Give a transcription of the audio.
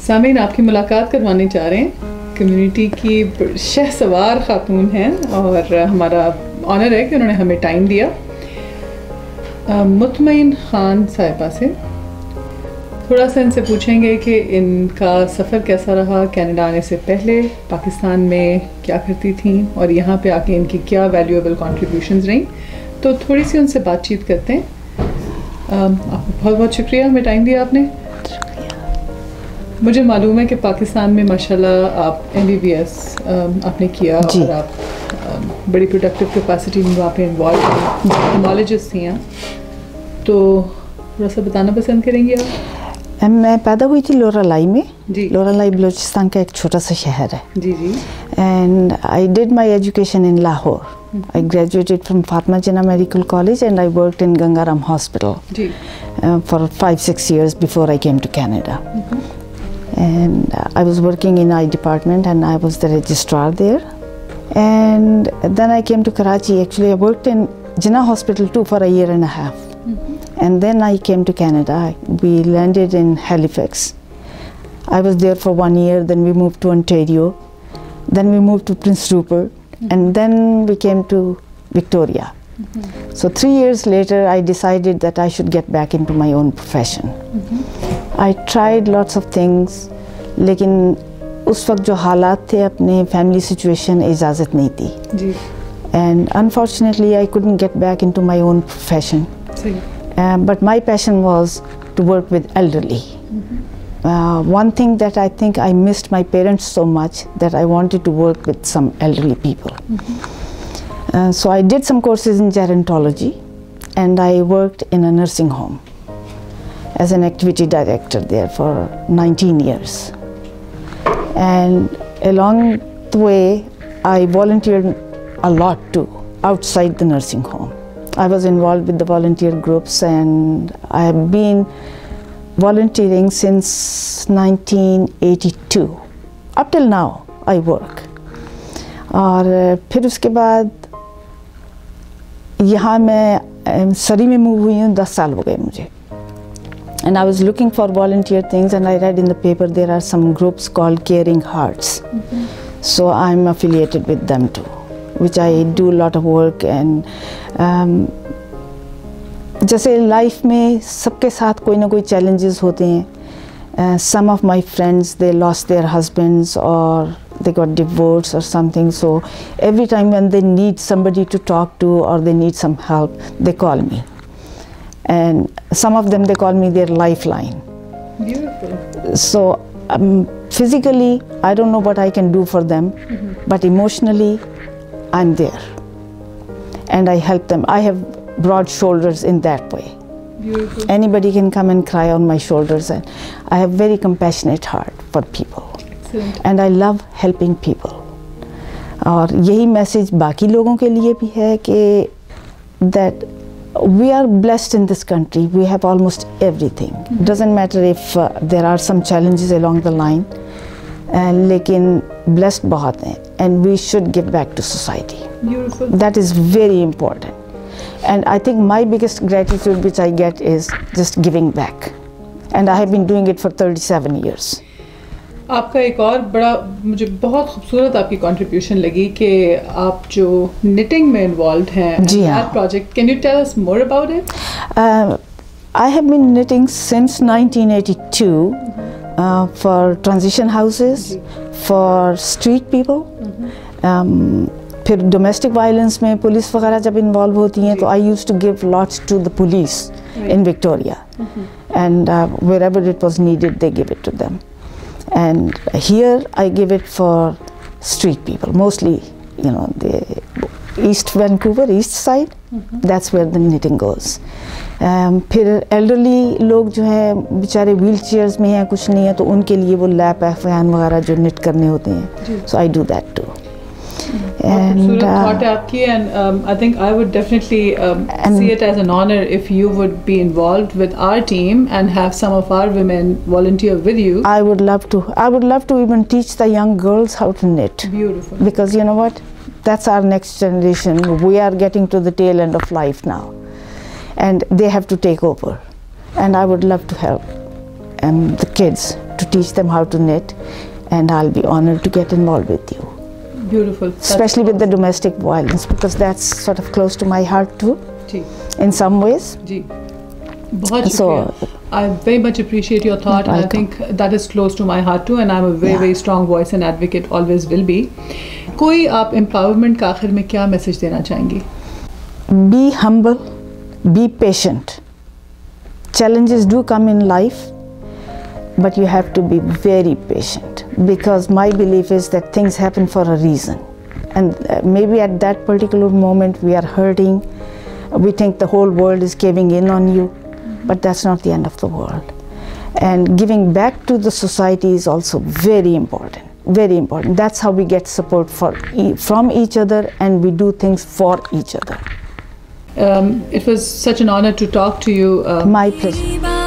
सामीन आपकी मुलाकात करवाने जा रहे हैं। कम्युनिटी की शहसवार खातून हैं और हमारा ऑनर है कि उन्होंने हमें टाइम दिया। मुतमईन खान साहिबा से थोड़ा सा इनसे पूछेंगे कि इनका सफ़र कैसा रहा, कनाडा आने से पहले पाकिस्तान में क्या करती थी और यहाँ पे आके इनकी क्या वैल्यूएबल कंट्रीब्यूशंस रहीं। तो थोड़ी सी उनसे बातचीत करते हैं। आपको बहुत बहुत शुक्रिया, हमें टाइम दिया आपने। मुझे मालूम है कि पाकिस्तान में माशाल्लाह आप MBBS आपने किया और आप बड़ी प्रोडक्टिव कैपेसिटी में वहाँ पे इन्वॉल्व हैं, नॉलेजेस थी यहाँ, तो थोड़ा सा बताना पसंद करेंगी आप? मैं पैदा हुई थी लोरालाई में। लोरालाई बलूचिस्तान का एक छोटा सा शहर है। जी जी। And I did my education in Lahore. I graduated from Fatma Jinnah Medical College and I worked in Gangaram Hospital for 5-6 years before I came to Canada. And I was working in eye department and I was the registrar there. And then I came to Karachi. Actually, I worked in Jinnah Hospital too for a year and a half. And then I came to Canada. We landed in Halifax. I was there for 1 year. Then we moved to Ontario. Then we moved to Prince Rupert. And then we came to Victoria. So 3 years later, I decided that I should get back into my own profession. I tried lots of things, लेकिन उस वक्त जो हालात थे अपने family situation इजाज़त नहीं थी. And unfortunately, I couldn't get back into my own profession. But my passion was to work with elderly. One thing that I think I missed my parents so much that I wanted to work with some elderly people. So I did some courses in gerontology and I worked in a nursing home as an activity director there for 19 years. And along the way, I volunteered a lot too outside the nursing home. I was involved with the volunteer groups and I have been volunteering since 1982. Up till now, I work. और फिर उसके बाद यहाँ मैं सरी में move हुई हूँ, 10 साल हो गए मुझे. And I was looking for volunteer things and I read in the paper there are some groups called Caring Hearts. So I'm affiliated with them too, which I do a lot of work. And जैसे life में सबके साथ कोई ना कोई challenges होते हैं. Some of my friends, they lost their husbands or they got divorced or something. So every time when they need somebody to talk to or they need some help, they call me. And some of them, they call me their lifeline. Beautiful. So physically, I don't know what I can do for them, but emotionally, I'm there. And I help them. I have broad shoulders in that way. Beautiful. Anybody can come and cry on my shoulders, and I have very compassionate heart for people. Excellent. And I love helping people. और यही message बाकी लोगों के लिए भी है कि that we are blessed in this country. We have almost everything. Doesn't matter if there are some challenges along the line, लेकिन blessed बहुत हैं, and we should give back to society. Beautiful. That is very important. And I think my biggest gratitude which I get is just giving back. And I have been doing it for 37 years. आपका एक और बड़ा मुझे बहुत खूबसूरत आपकी contribution लगी कि आप जो निटिंग में इन्वॉल्व हैं. जी हाँ. Project, can you tell us more about it? I have been knitting since 1982 for transition houses, for street people. फिर domestic violence में पुलिस वगैरह जब इन्वॉल्व होती हैं तो I used to give lots to the police in Victoria. And wherever it was needed, they give it to them. And here I give it for street people, mostly, you know, the East Vancouver, East side. That's where the knitting goes. फिर elderly लोग जो हैं बेचारे wheelchairs में हैं, कुछ नहीं है, तो उनके लिए वो lap fan वगैरह जो knit करने होते हैं. So I do that too. And I think I would definitely see it as an honor if you would be involved with our team and have some of our women volunteer with you. I would love to. I would love to even teach the young girls how to knit. Beautiful. Because you know what? That's our next generation. We are getting to the tail end of life now. And they have to take over. And I would love to help the kids to teach them how to knit, and I'll be honored to get involved with you. Beautiful. Especially with the domestic violence, because that's sort of close to my heart too, in some ways. So, I very much appreciate your thought, and I think that is close to my heart too, and I'm a very strong voice and advocate, always will be. कोई आप empowerment का आखिर में क्या message देना चाहेंगी? Be humble, be patient. Challenges do come in life, but you have to be very patient, because my belief is that things happen for a reason, and maybe at that particular moment we are hurting, we think the whole world is caving in on you, but that's not the end of the world. And giving back to the society is also very important, very important. That's how we get support from each other, and we do things for each other. It was such an honor to talk to you. My pleasure.